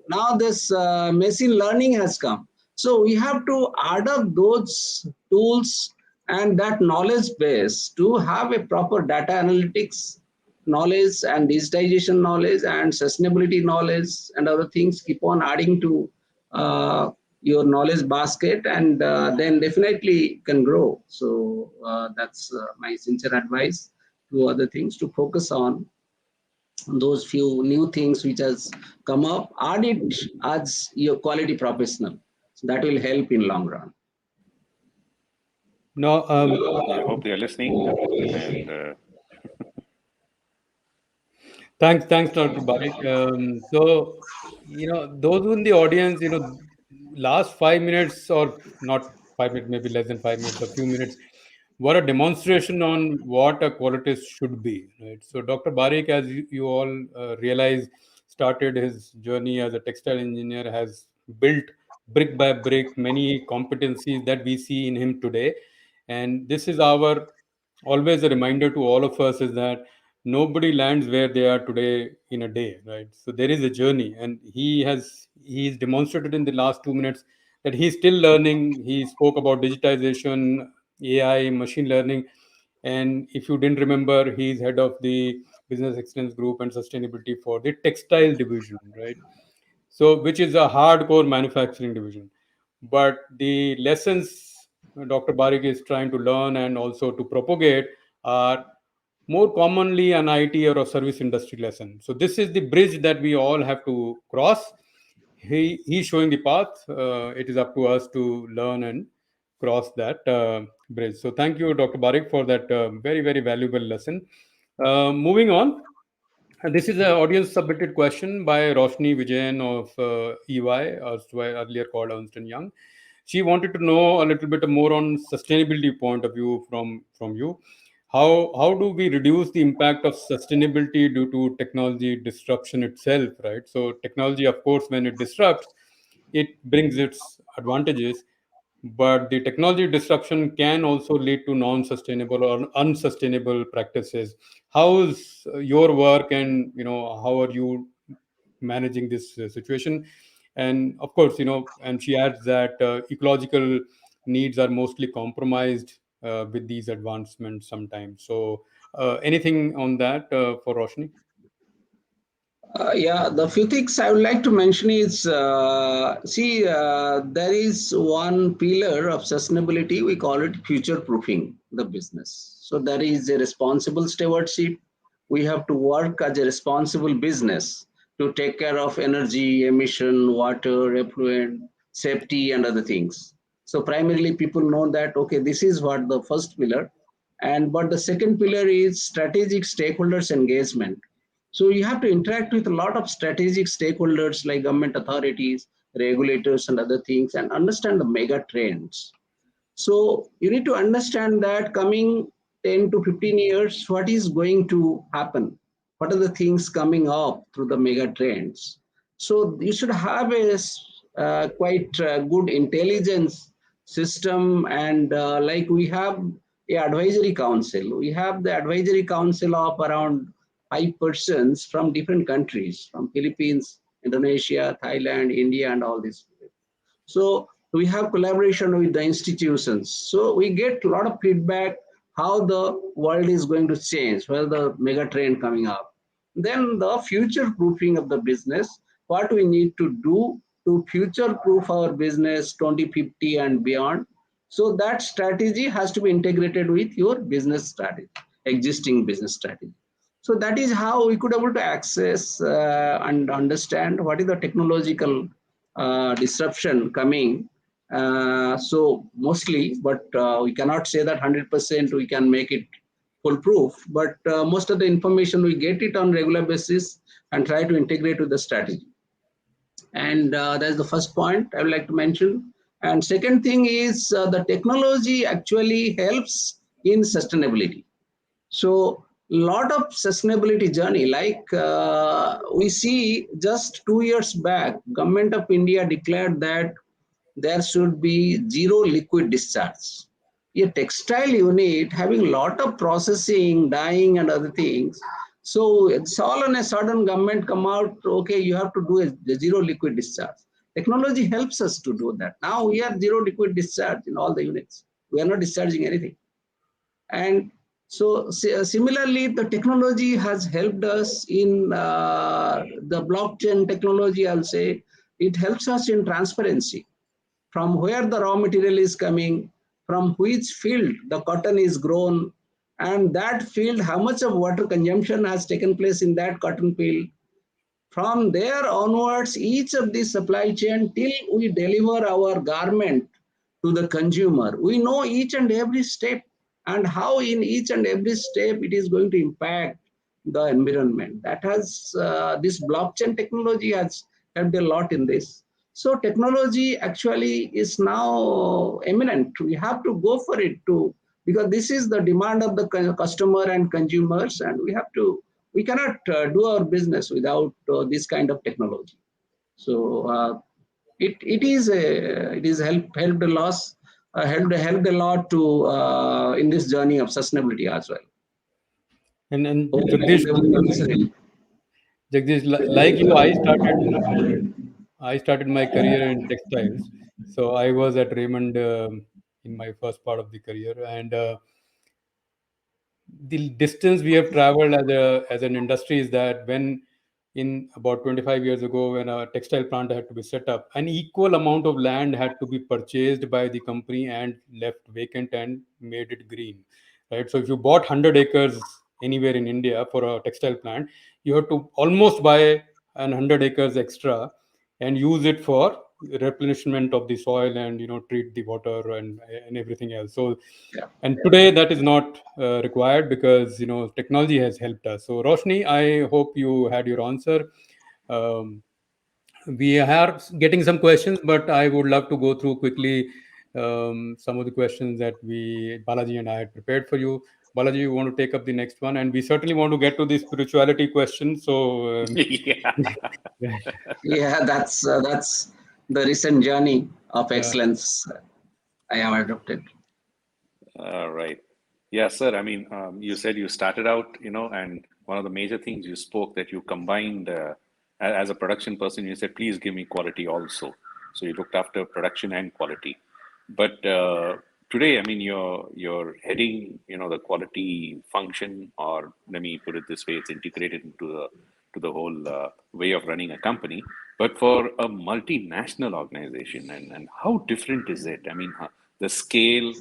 Now this machine learning has come. So we have to adopt those tools and that knowledge base to have a proper data analytics knowledge and digitization knowledge and sustainability knowledge and other things keep on adding to your knowledge basket, and then definitely can grow. So that's my sincere advice to other things to focus on those few new things which has come up, add it as your quality professional. So that will help in long run. No, I hope they are listening. And thanks, Dr. Barik. Those in the audience, last 5 minutes or not 5 minutes, maybe less than 5 minutes, a few minutes, were a demonstration on what a qualitist should be, right? So, Dr. Barik, as you all realize, started his journey as a textile engineer, has built brick by brick many competencies that we see in him today. And this is our always a reminder to all of us is that nobody lands where they are today in a day, right? So there is a journey, and he's demonstrated in the last 2 minutes that he's still learning. He spoke about digitization, AI, machine learning, and if you didn't remember, he's head of the business excellence group and sustainability for the textile division, right? So which is a hardcore manufacturing division. But the lessons Dr. Barik is trying to learn and also to propagate are more commonly an IT or a service industry lesson. So this is the bridge that we all have to cross. He's showing the path. It is up to us to learn and cross that bridge. So thank you, Dr. Barik, for that very valuable lesson. Moving on, this is an audience submitted question by Roshni Vijayan of EY, as earlier called Ernst and Young. She wanted to know a little bit more on sustainability point of view from you. How do we reduce the impact of sustainability due to technology disruption itself, right? So technology, of course, when it disrupts, it brings its advantages, but the technology disruption can also lead to non-sustainable or unsustainable practices. How is your work, and how are you managing this situation? And of course, and she adds that ecological needs are mostly compromised with these advancements sometimes. So anything on that for Roshni? Yeah, the few things I would like to mention is there is one pillar of sustainability, we call it future proofing the business. So, there is a responsible stewardship. We have to work as a responsible business to take care of energy, emission, water, effluent, safety, and other things. So, primarily, people know that, okay, this is what the first pillar. But the second pillar is strategic stakeholders engagement. So you have to interact with a lot of strategic stakeholders like government authorities, regulators, and other things, and understand the mega trends. So you need to understand that coming 10 to 15 years, what is going to happen? What are the things coming up through the mega trends? So you should have a quite good intelligence system, and like we have a advisory council. We have the advisory council of around 5 persons from different countries, from Philippines, Indonesia, Thailand, India, and all these. So we have collaboration with the institutions. So we get a lot of feedback how the world is going to change, where the mega trend coming up. Then the future proofing of the business, what we need to do to future proof our business 2050 and beyond. So that strategy has to be integrated with your business strategy, existing business strategy. So that is how we could able to access and understand what is the technological disruption coming. So mostly, but we cannot say that 100% we can make it foolproof. But most of the information we get it on regular basis and try to integrate with the strategy. And that's the first point I would like to mention. And second thing is the technology actually helps in sustainability. So lot of sustainability journey, like we see just 2 years back, Government of India declared that there should be zero liquid discharge. A textile unit having a lot of processing, dyeing and other things. So it's all on a sudden government come out, okay, you have to do a zero liquid discharge. Technology helps us to do that. Now we have zero liquid discharge in all the units. We are not discharging anything. And so similarly, the technology has helped us in the blockchain technology, I'll say. It helps us in transparency from where the raw material is coming, from which field the cotton is grown, and that field, how much of water consumption has taken place in that cotton field. From there onwards, each of the supply chain till we deliver our garment to the consumer, we know each and every step and how in each and every step it is going to impact the environment. That has this blockchain technology has helped a lot in this. So technology actually is now eminent. We have to go for it too, because this is the demand of the customer and consumers, and we cannot do our business without this kind of technology. So it is helped a lot, helped a lot to in this journey of sustainability as well. And So, Jagdish, Jagdish, like you, I started my career in textiles. So I was at Raymond in my first part of the career, and the distance we have traveled as an industry is that when in about 25 years ago, when a textile plant had to be set up, an equal amount of land had to be purchased by the company and left vacant and made it green, right? So if you bought 100 acres anywhere in India for a textile plant, you have to almost buy an 100 acres extra and use it for replenishment of the soil, and treat the water and everything else. So, yeah. and today that is not required, because technology has helped us. So Roshni, I hope you had your answer. um, we are getting some questions, but I would love to go through quickly some of the questions that we Balaji and I had prepared for you. Balaji, you want to take up the next one, and we certainly want to get to the spirituality question. So Yeah. yeah, Yeah, that's the recent journey of yeah. excellence I have adopted. All right. Yeah, sir. I mean, you said you started out, and one of the major things you spoke that you combined as a production person, you said, please give me quality also. So you looked after production and quality. But today, I mean, you're heading, the quality function, or let me put it this way, it's integrated into the whole way of running a company. But for a multinational organization, and how different is it? I mean, the scale.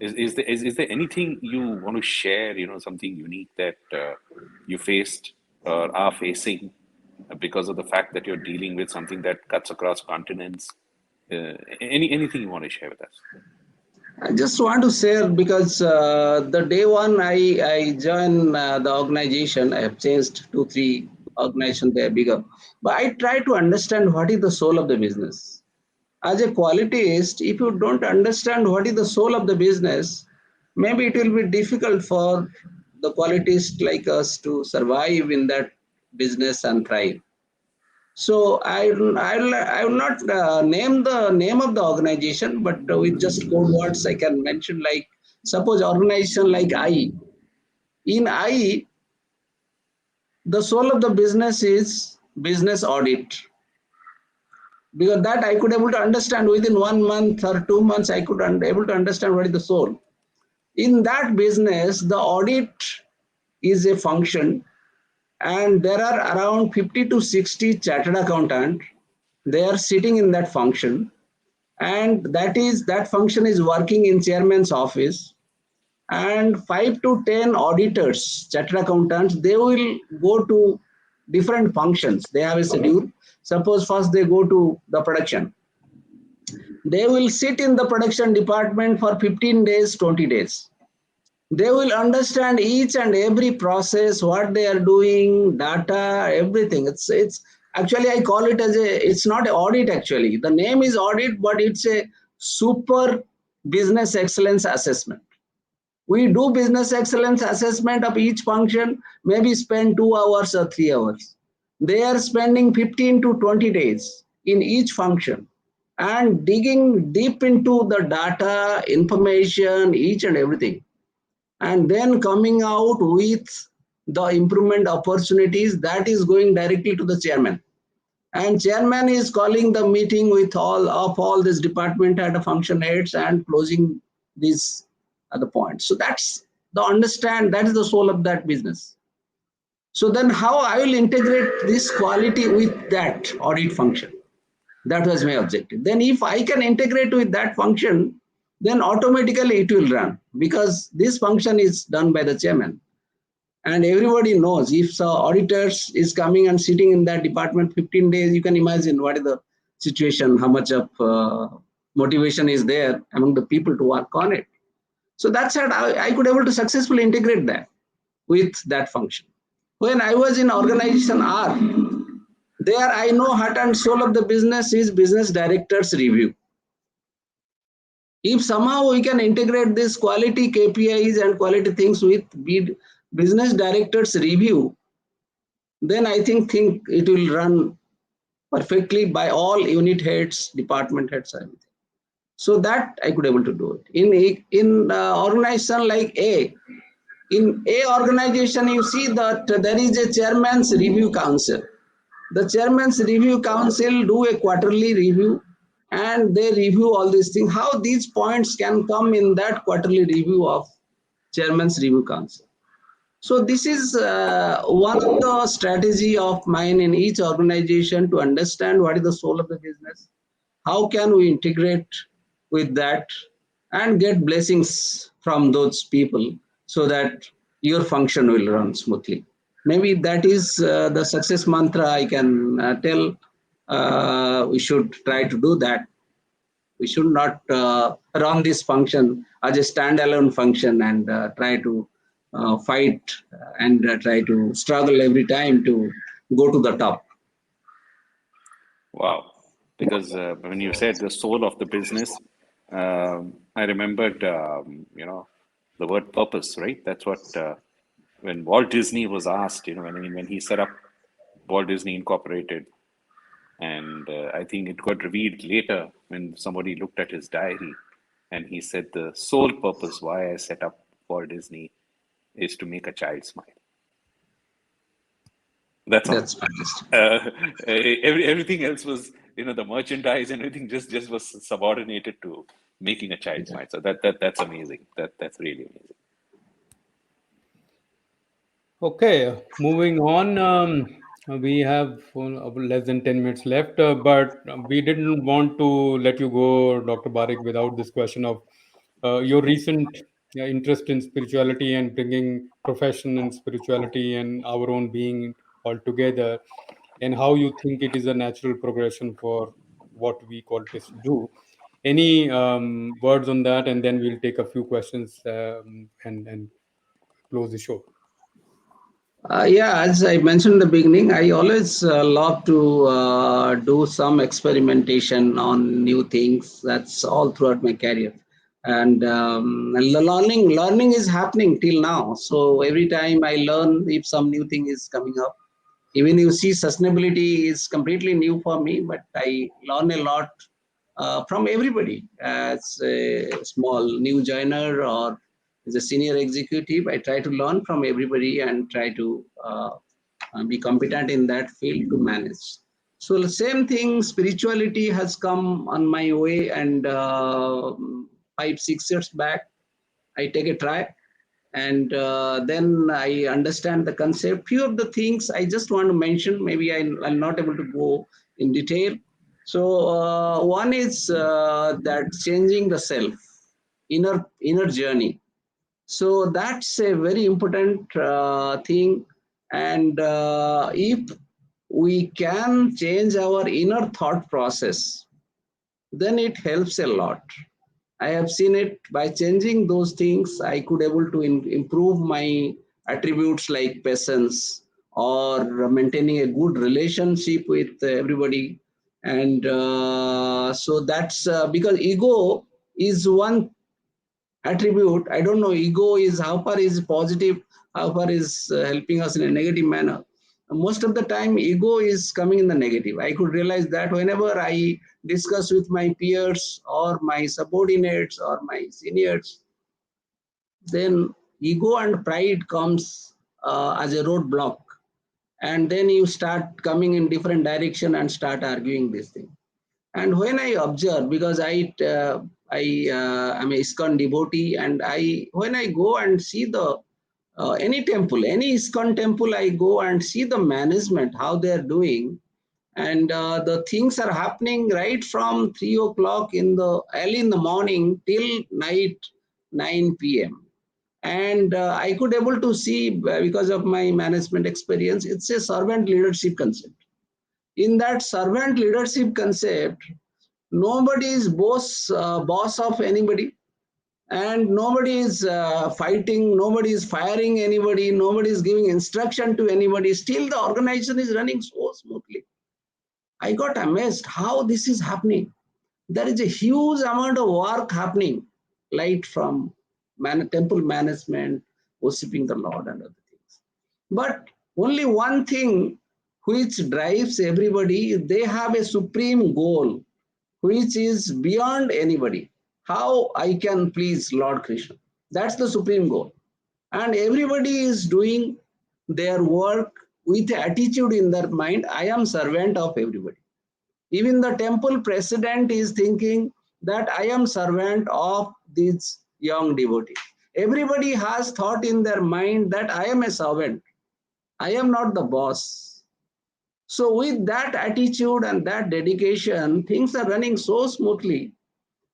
Is there anything you want to share, something unique that you faced or are facing because of the fact that you're dealing with something that cuts across continents? Anything you want to share with us? I just want to share because the day one I joined the organization, I have changed 2, 3 organizations, they are bigger. But I try to understand what is the soul of the business. As a qualitist, if you don't understand what is the soul of the business, maybe it will be difficult for the qualitists like us to survive in that business and thrive. So I will not name the name of the organization, but with just code words I can mention, like suppose organization like I. In I, the soul of the business is business audit, because that I could able to understand within 1 month or 2 months. I could able to understand what is the soul. In that business, the audit is a function, and there are around 50 to 60 chartered accountant. They are sitting in that function, and that function is working in chairman's office, and 5 to 10 auditors, chartered accountants, they will go to different functions. They have a schedule. Suppose first they go to the production, they will sit in the production department for 15 days, 20 days. They will understand each and every process, what they are doing, data, everything. It's actually, I call it as it's not an audit actually. The name is audit, but it's a super business excellence assessment. We do business excellence assessment of each function, maybe spend 2 hours or 3 hours. They are spending 15 to 20 days in each function and digging deep into the data, information, each and everything, and then coming out with the improvement opportunities that is going directly to the chairman. And chairman is calling the meeting with all this department and function heads and closing These are the points. So that's the understand, that is the soul of that business. So then how I will integrate this quality with that audit function? That was my objective. Then if I can integrate with that function, then automatically it will run, because this function is done by the chairman. And everybody knows if the auditors is coming and sitting in that department 15 days, you can imagine what is the situation, how much of motivation is there among the people to work on it. So that's how I could able to successfully integrate that with that function. When I was in organization R, there I know heart and soul of the business is business director's review. If somehow we can integrate this quality KPIs and quality things with business director's review, then I think it will run perfectly by all unit heads, department heads, everything. So that I could able to do it. In organization like A, in A organization, you see that there is a chairman's review council. The chairman's review council do a quarterly review, and they review all these things. How these points can come in that quarterly review of chairman's review council. So this is one of the strategy of mine in each organization to understand what is the soul of the business. How can we integrate with that and get blessings from those people so that your function will run smoothly. Maybe that is the success mantra I can tell. We should try to do that. We should not run this function as a standalone function and try to fight and try to struggle every time to go to the top. Wow. Because when you said the soul of the business, I remembered, the word purpose, right? That's what, when Walt Disney was asked, when he set up Walt Disney Incorporated, and I think it got revealed later when somebody looked at his diary, and he said the sole purpose why I set up Walt Disney is to make a child smile. That's all. That's fantastic. Everything else was, the merchandise and everything just was subordinated to making a child smile. So that's amazing. That's really amazing. Okay, moving on. We have less than 10 minutes left, but we didn't want to let you go, Dr. Barik, without this question of your recent interest in spirituality and bringing profession and spirituality and our own being all together, and how you think it is a natural progression for what we Qualitists do. Any words on that, and then we'll take a few questions and close the show. Yeah, as I mentioned in the beginning, I always love to do some experimentation on new things. That's all throughout my career. And learning is happening till now. So every time I learn if some new thing is coming up, even you see sustainability is completely new for me, but I learn a lot from everybody. As a small new joiner or as a senior executive, I try to learn from everybody and try to be competent in that field to manage. So the same thing, spirituality has come on my way, and 5-6 years back, I take a try, and then I understand the concept. Few of the things I just want to mention, maybe I'm not able to go in detail. So one is that changing the self, inner journey. So that's a very important thing. And if we can change our inner thought process, then it helps a lot. I have seen it by changing those things. I could able to improve my attributes like patience or maintaining a good relationship with everybody. And so that's because ego is one attribute. I don't know, ego is how far is positive, how far is helping us in a negative manner. Most of the time, ego is coming in the negative. I could realize that whenever I discuss with my peers or my subordinates or my seniors, then ego and pride comes as a roadblock. And then you start coming in different direction and start arguing this thing. And when I observe, because am a ISKCON devotee, and when I go and see the any temple, any ISKCON temple, I go and see the management, how they are doing, and the things are happening right from 3 o'clock in the early in the morning till night 9 p.m. And I could able to see because of my management experience, it's a servant leadership concept. In that servant leadership concept, nobody is boss of anybody, and nobody is fighting, nobody is firing anybody, nobody is giving instruction to anybody. Still, the organization is running so smoothly. I got amazed how this is happening. There is a huge amount of work happening, right from temple management, worshiping the Lord, and other things. But only one thing which drives everybody, they have a supreme goal which is beyond anybody. How I can please Lord Krishna. That's the supreme goal. And everybody is doing their work with attitude in their mind. I am servant of everybody. Even the temple president is thinking that I am servant of these young devotees. Everybody has thought in their mind that I am a servant. I am not the boss. So with that attitude and that dedication, things are running so smoothly.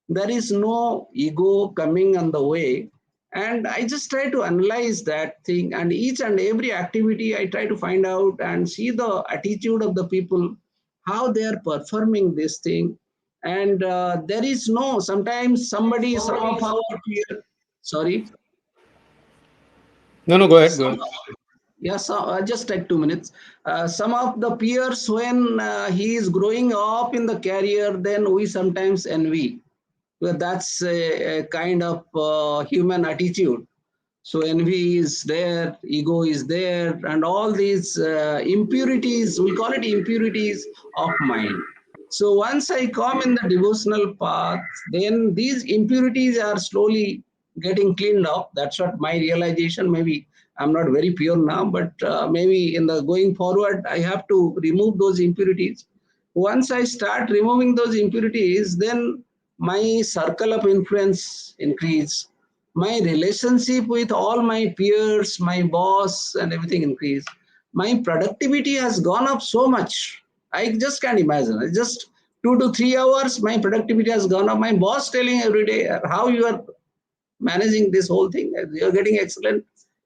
There is no ego coming on the way. And I just try to analyze that thing, and each and every activity I try to find out and see the attitude of the people, how they are performing this thing. And there is no, sometimes some of our peer, sorry, No, no, go ahead, go some, ahead. yes, just take 2 minutes. Some of the peers, when he is growing up in the career, then we sometimes envy. Well, that's a kind of human attitude. So envy is there, ego is there, and all these impurities, we call it impurities of mind. So once I come in the devotional path, then these impurities are slowly getting cleaned up. That's what my realization. Maybe I'm not very pure now, but maybe in the going forward, I have to remove those impurities. Once I start removing those impurities, then my circle of influence increase. My relationship with all my peers, my boss, and everything increase. My productivity has gone up so much. I just can't imagine. It's just 2 to 3 hours, my productivity has gone up. My boss telling every day how you are managing this whole thing. You're getting excellent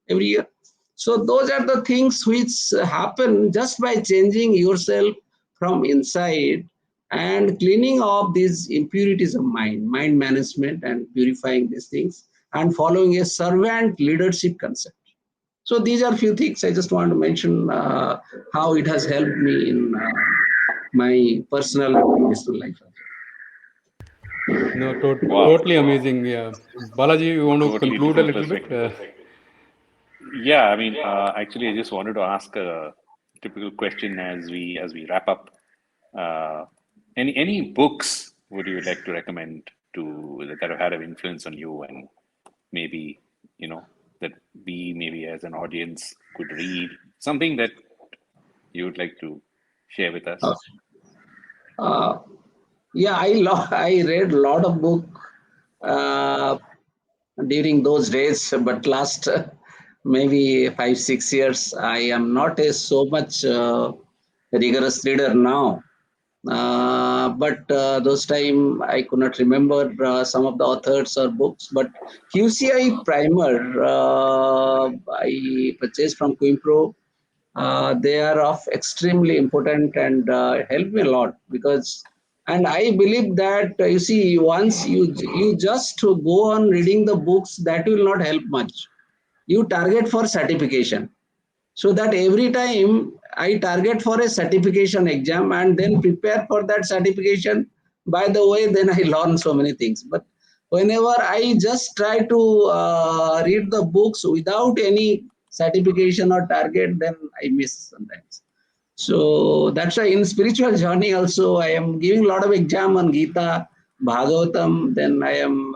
every year. So those are the things which happen just by changing yourself from inside and cleaning up these impurities of mind management, and purifying these things and following a servant leadership concept. So these are few things I just want to mention how it has helped me in my personal and professional life. No, Wow, totally amazing. Yeah. Balaji, you want to totally conclude a different little bit? perspective. Yeah, I mean, actually, I just wanted to ask a typical question as we wrap up. Uh, any books would you like to recommend that have had an influence on you, and maybe that we maybe as an audience could read something that you would like to share with us? Uh, yeah, I read a lot of book uh, during those days, but last maybe 5 6 years, I am not a so much rigorous reader now. But those time I could not remember some of the authors or books. But QCI primer I purchased from Quimpro. They are of extremely important and help me a lot, because, and I believe that you see, once you just to go on reading the books, that will not help much. You target for certification, so that every time I target for a certification exam and then prepare for that certification. By the way, then I learn so many things. But whenever I just try to read the books without any certification or target, then I miss sometimes. So that's why in spiritual journey also I am giving a lot of exam on Gita, Bhagavatam. Then I am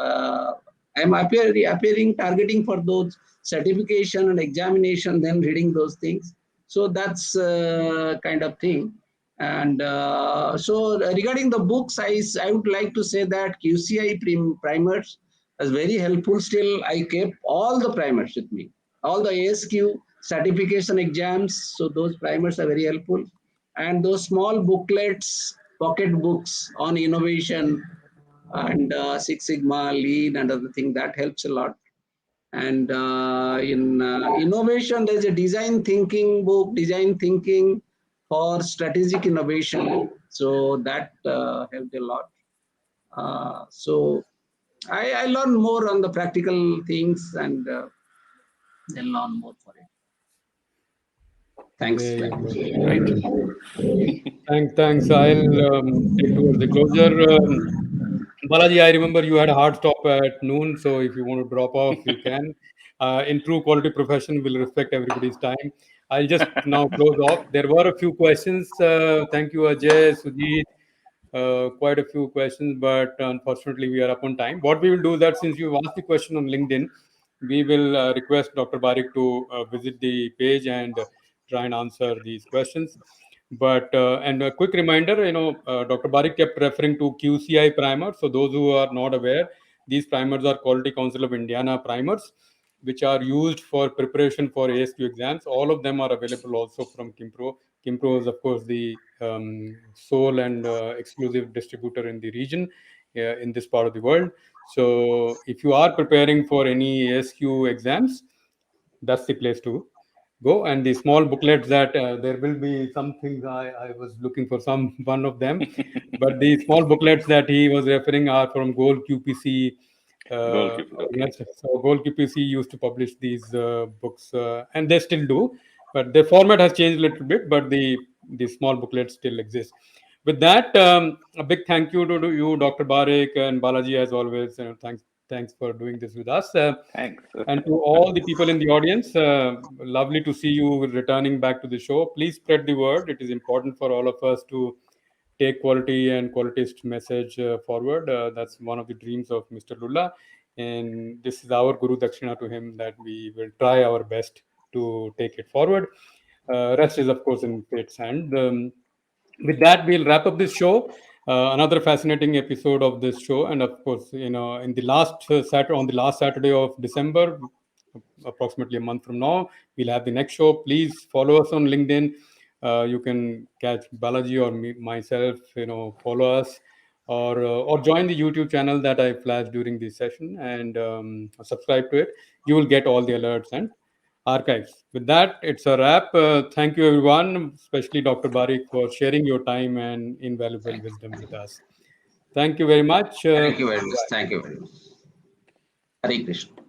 appearing targeting for those certification and examination. Then reading those things. So that's kind of thing. And so regarding the books, I would like to say that QCI primers is very helpful. Still, I kept all the primers with me, all the ASQ certification exams. So those primers are very helpful. And those small booklets, pocket books on innovation and Six Sigma, Lean, and other thing that helps a lot. And in innovation, there's a design thinking book, design thinking for strategic innovation. So that helped a lot. So I learned more on the practical things and then learn more for it. Thanks. There you Thanks. go. Right. Thanks. I'll take towards the closure. Balaji, I remember you had a hard stop at noon, so if you want to drop off, you can. In true quality profession, we'll respect everybody's time. I'll just now close off. There were a few questions. Thank you, Ajay, Sujit. Quite a few questions, but unfortunately, we are up on time. What we will do is that since you asked the question on LinkedIn, we will request Dr. Barik to visit the page and try and answer these questions. But and a quick reminder, Dr. Barik kept referring to QCI primers. So those who are not aware, these primers are Quality Council of Indiana primers, which are used for preparation for ASQ exams. All of them are available also from Kimpro. Kimpro is, of course, the sole and exclusive distributor in the region in this part of the world. So if you are preparing for any ASQ exams, that's the place to go. And the small booklets that there will be some things I was looking for some one of them, but the small booklets that he was referring are from Gold QPC. Goalkeeper. Okay. So Gold QPC used to publish these books, and they still do, but the format has changed a little bit. But the small booklets still exist. With that, a big thank you to you, Dr. Barik and Balaji, as always. Thanks for doing this with us. Thanks. And to all the people in the audience, lovely to see you returning back to the show. Please spread the word. It is important for all of us to take quality and qualitist message forward. That's one of the dreams of Mr. Lulla. And this is our Guru Dakshina to him that we will try our best to take it forward. Rest is, of course, in fate's hand. With that, we'll wrap up this show. Another fascinating episode of this show, and of course, in the last Saturday, on the last Saturday of December, approximately a month from now, we'll have the next show. Please follow us on LinkedIn. You can catch Balaji or myself. Follow us or join the YouTube channel that I flashed during this session and subscribe to it. You will get all the alerts and archives. With that, it's a wrap. Thank you, everyone, especially Dr. Barik, for sharing your time and invaluable Thank wisdom with us. Thank you very much. Thank you very much. Thank you very much. Hare Krishna.